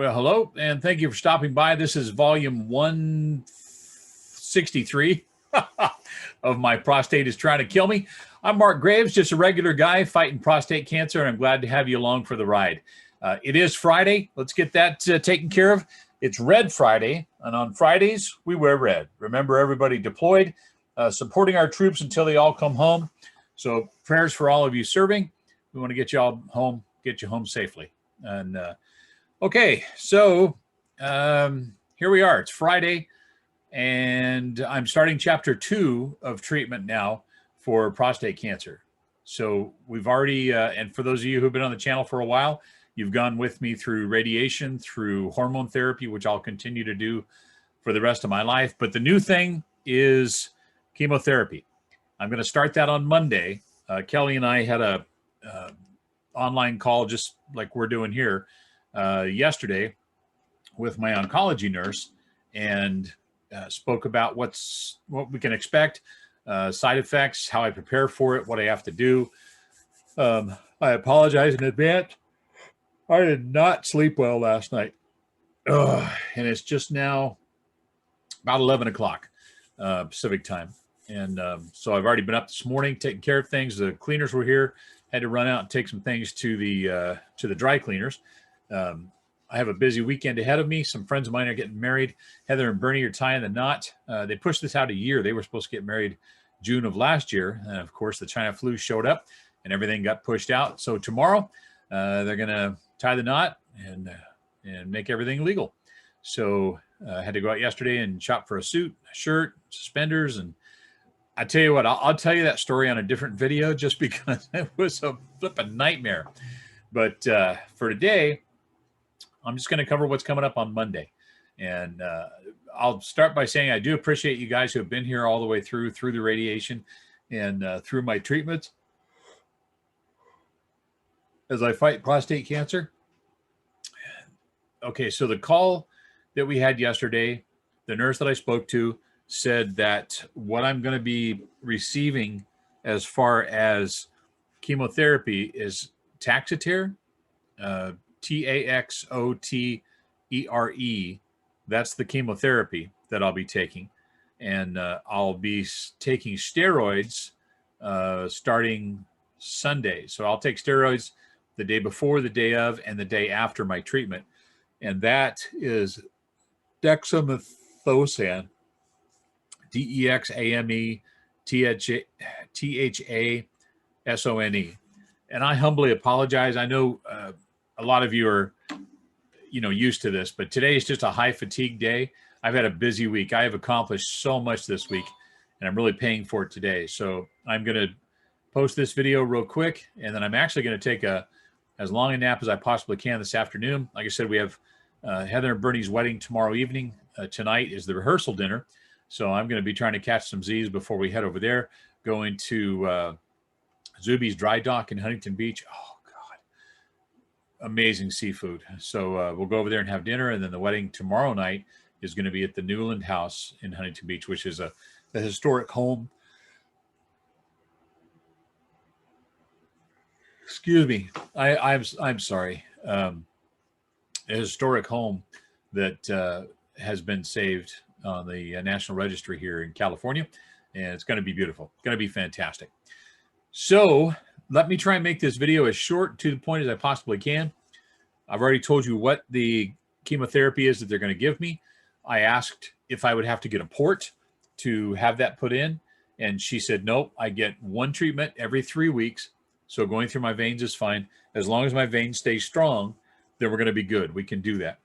Well, hello, and thank you for stopping by. This is volume 163 of My Prostate is Trying to Kill Me. I'm Mark Graves, just a regular guy fighting prostate cancer, and I'm glad to have you along for the ride. It is Friday. Let's get that taken care of. It's Red Friday, and on Fridays, we wear red. Remember, everybody deployed, supporting our troops until they all come home. So prayers for all of you serving. We want to get you all home, get you home safely. And okay, so here we are. It's Friday, and I'm starting chapter 2 of treatment now for prostate cancer. So we've already, and for those of you who've been on the channel for a while, you've gone with me through radiation, through hormone therapy, which I'll continue to do for the rest of my life. But the new thing is chemotherapy. I'm going to start that on Monday. Kelly and I had a online call just like we're doing here yesterday with my oncology nurse, and spoke about what we can expect, side effects, how I prepare for it, what I have to do. I apologize in advance. I did not sleep well last night. And it's just now about 11 o'clock Pacific time. And so I've already been up this morning taking care of things. The cleaners were here. Had to run out and take some things to the dry cleaners. I have a busy weekend ahead of me. Some friends of mine are getting married. Heather and Bernie are tying the knot. They pushed this out a year. They were supposed to get married June of last year. And of course, the China flu showed up and everything got pushed out. So tomorrow, they're going to tie the knot and make everything legal. So I had to go out yesterday and shop for a suit, a shirt, suspenders. And I tell you what, I'll tell you that story on a different video just because it was a flipping nightmare. But for today, I'm just going to cover what's coming up on Monday. And I'll start by saying I do appreciate you guys who have been here all the way through the radiation and through my treatments as I fight prostate cancer. Okay, so the call that we had yesterday, the nurse that I spoke to said that what I'm going to be receiving as far as chemotherapy is Taxotere, Taxotere. That's the chemotherapy that I'll be taking. And I'll be taking steroids starting Sunday. So I'll take steroids the day before, the day of, and the day after my treatment. And that is dexamethasone, Dexamethasone. And I humbly apologize. I know a lot of you are, used to this, but today is just a high fatigue day. I've had a busy week. I have accomplished so much this week, and I'm really paying for it today. So I'm going to post this video real quick, and then I'm actually going to take as long a nap as I possibly can this afternoon. Like I said, we have Heather and Bernie's wedding tomorrow evening. Tonight is the rehearsal dinner. So I'm going to be trying to catch some Z's before we head over there, going to Zuby's Dry Dock in Huntington Beach. Oh, God. Amazing seafood. So we'll go over there and have dinner. And then the wedding tomorrow night is going to be at the Newland House in Huntington Beach, which is a historic home. Excuse me. I'm sorry. A historic home that has been saved on the National Registry here in California, and it's going to be beautiful. It's going to be fantastic. So let me try and make this video as short to the point as I possibly can. I've already told you what the chemotherapy is that they're going to give me. I asked if I would have to get a port to have that put in, and she said, nope, I get one treatment every 3 weeks. So going through my veins is fine. As long as my veins stay strong, then we're going to be good. We can do that.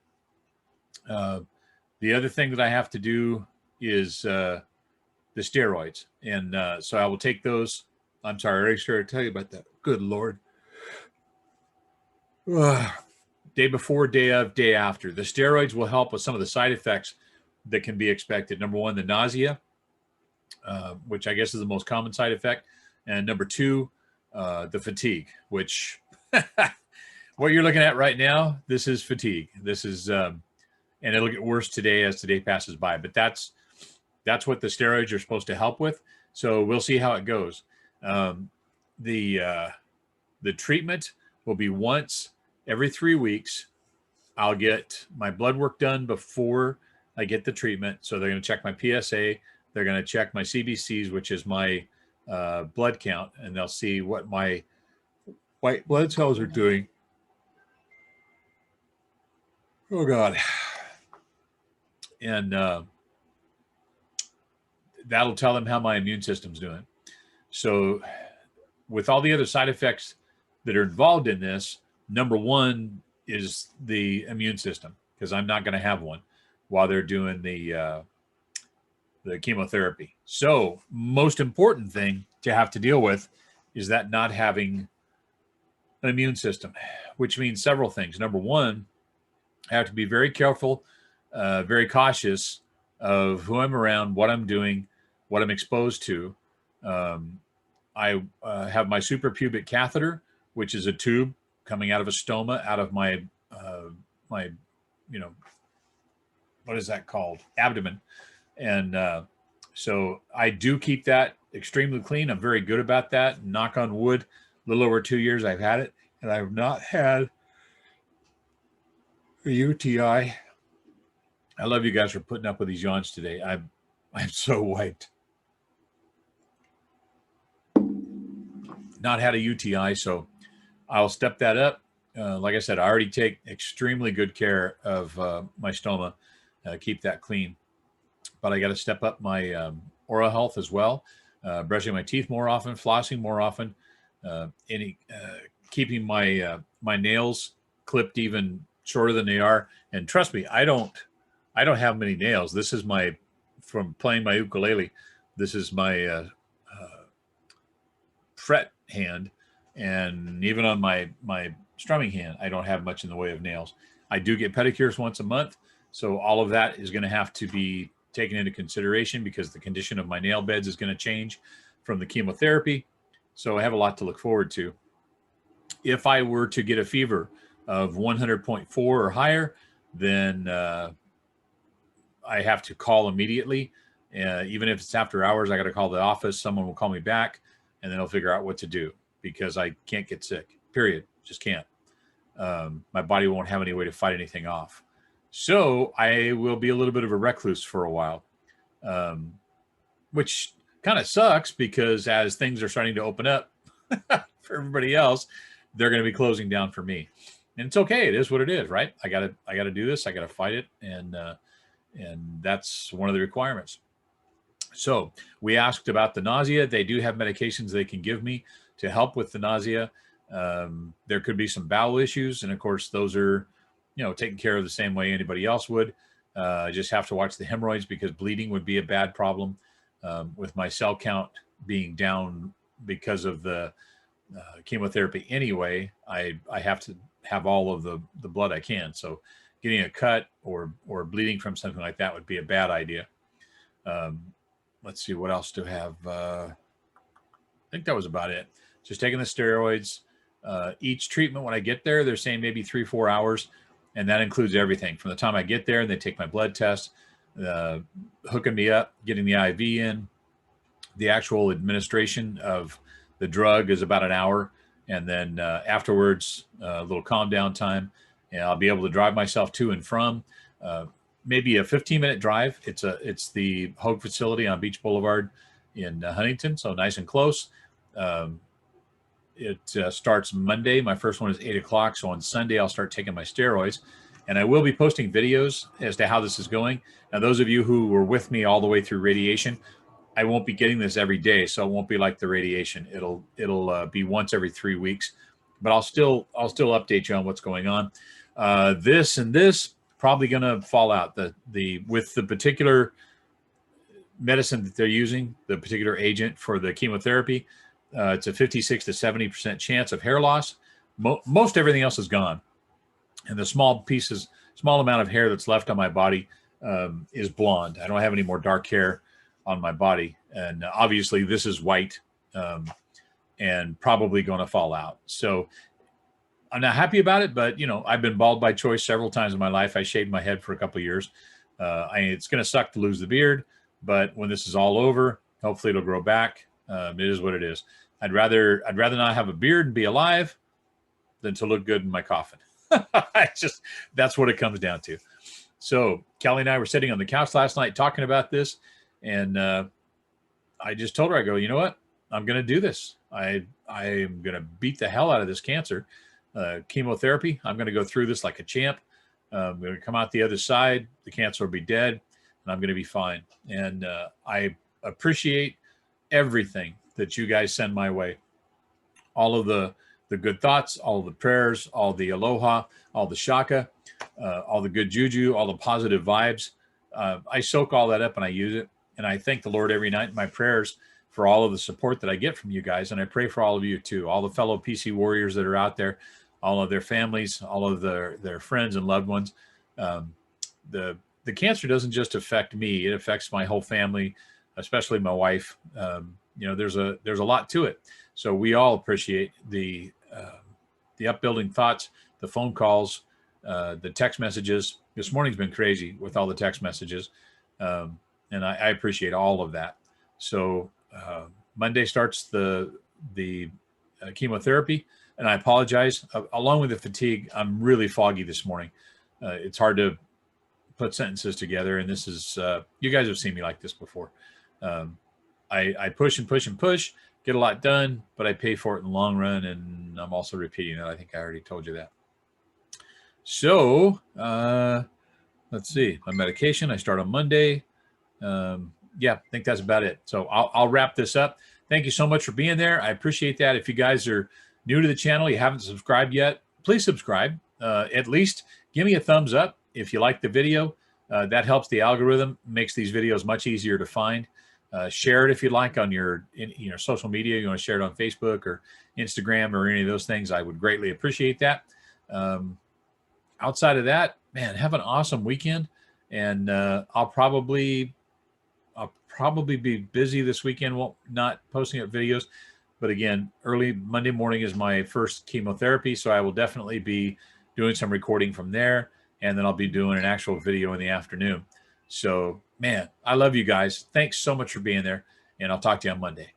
The other thing that I have to do is the steroids. And so I will take those. I'm sorry, I already started to tell you about that. Good Lord. Day before, day of, day after. The steroids will help with some of the side effects that can be expected. Number one, the nausea, which I guess is the most common side effect. And number two, the fatigue, which what you're looking at right now, this is fatigue. This is, and it'll get worse today as today passes by. But that's what the steroids are supposed to help with. So we'll see how it goes. The treatment will be once every 3 weeks I'll get my blood work done before I get the treatment. So they're going to check my PSA. They're going to check my CBCs, which is my blood count, and they'll see what my white blood cells are doing. Oh, God. And that'll tell them how my immune system's doing. So with all the other side effects that are involved in this, number one is the immune system, because I'm not going to have one while they're doing the chemotherapy. So most important thing to have to deal with is that not having an immune system, which means several things. Number one, I have to be very careful, very cautious of who I'm around, what I'm doing, what I'm exposed to. I have my suprapubic catheter, which is a tube coming out of a stoma, out of my, what is that called? Abdomen. And so I do keep that extremely clean. I'm very good about that. Knock on wood, a little over 2 years I've had it, and I've not had a UTI. I love you guys for putting up with these yawns today. I'm so wiped. Not had a UTI, so I'll step that up. Like I said, I already take extremely good care of my stoma, keep that clean. But I got to step up my oral health as well, brushing my teeth more often, flossing more often, keeping my my nails clipped even shorter than they are. And trust me, I don't have many nails. This is from playing my ukulele. This is my fret hand, and even on my strumming hand, I don't have much in the way of nails. I do get pedicures once a month, so all of that is going to have to be taken into consideration because the condition of my nail beds is going to change from the chemotherapy. So I have a lot to look forward to. If I were to get a fever of 100.4 or higher, then I have to call immediately. Even if it's after hours, I got to call the office. Someone will call me back, and then I'll figure out what to do because I can't get sick, period. Just can't. My body won't have any way to fight anything off. So I will be a little bit of a recluse for a while, which kind of sucks because as things are starting to open up for everybody else, they're going to be closing down for me. And it's okay. It is what it is, right? I got to do this. I got to fight it. And that's one of the requirements. So we asked about the nausea. They do have medications they can give me to help with the nausea. There could be some bowel issues. And of course, those are, taken care of the same way anybody else would. I just have to watch the hemorrhoids because bleeding would be a bad problem. With my cell count being down because of the chemotherapy anyway, I have to have all of the blood I can. So getting a cut or bleeding from something like that would be a bad idea. Let's see, what else to have? I think that was about it. Just taking the steroids. Each treatment, when I get there, they're saying maybe 3-4 hours. And that includes everything from the time I get there and they take my blood test, hooking me up, getting the IV in. The actual administration of the drug is about an hour. And then afterwards, a little calm down time. And I'll be able to drive myself to and from. Maybe a 15-minute drive. It's the Hoag facility on Beach Boulevard in Huntington, so nice and close. It starts Monday. My first one is 8 o'clock. So on Sunday, I'll start taking my steroids. And I will be posting videos as to how this is going. Now, those of you who were with me all the way through radiation, I won't be getting this every day. So it won't be like the radiation. It'll be once every 3 weeks. But I'll still update you on what's going on. This probably going to fall out. With the particular medicine that they're using, the particular agent for the chemotherapy, it's a 56 to 70% chance of hair loss. Most everything else is gone. And the small amount of hair that's left on my body is blonde. I don't have any more dark hair on my body. And obviously this is white and probably going to fall out. So I'm not happy about it, but I've been bald by choice several times in my life. I shaved my head for a couple of years. It's going to suck to lose the beard, but when this is all over, hopefully it'll grow back. It is what it is. I'd rather not have a beard and be alive than to look good in my coffin. That's what it comes down to. So Kelly and I were sitting on the couch last night talking about this, and I just told her, I go, you know what? I'm going to do this. I am going to beat the hell out of this cancer. Chemotherapy, I'm going to go through this like a champ. I'm going to come out the other side. The cancer will be dead, and I'm going to be fine. And I appreciate everything that you guys send my way. All of the good thoughts, all of the prayers, all the aloha, all the shaka, all the good juju, all the positive vibes. I soak all that up and I use it. And I thank the Lord every night in my prayers for all of the support that I get from you guys. And I pray for all of you too, all the fellow PC warriors that are out there, all of their families, all of their friends and loved ones. The cancer doesn't just affect me; it affects my whole family, especially my wife. There's a lot to it. So we all appreciate the upbuilding thoughts, the phone calls, the text messages. This morning's been crazy with all the text messages, and I appreciate all of that. So Monday starts the chemotherapy, and I apologize. Along with the fatigue, I'm really foggy this morning. It's hard to put sentences together, and this is you guys have seen me like this before. I push and push and push, get a lot done, but I pay for it in the long run, and I'm also repeating that. I think I already told you that. So let's see. My medication, I start on Monday. Yeah, I think that's about it. So I'll wrap this up. Thank you so much for being there. I appreciate that. If you guys are new to the channel, you haven't subscribed yet, please subscribe. At least give me a thumbs up if you like the video. That helps the algorithm, makes these videos much easier to find. Share it if you like on your social media. You want to share it on Facebook or Instagram or any of those things. I would greatly appreciate that. Outside of that, man, have an awesome weekend. And I'll probably be busy this weekend. Not posting up videos, but again, early Monday morning is my first chemotherapy, so I will definitely be doing some recording from there, and then I'll be doing an actual video in the afternoon. So, man, I love you guys. Thanks so much for being there, and I'll talk to you on Monday.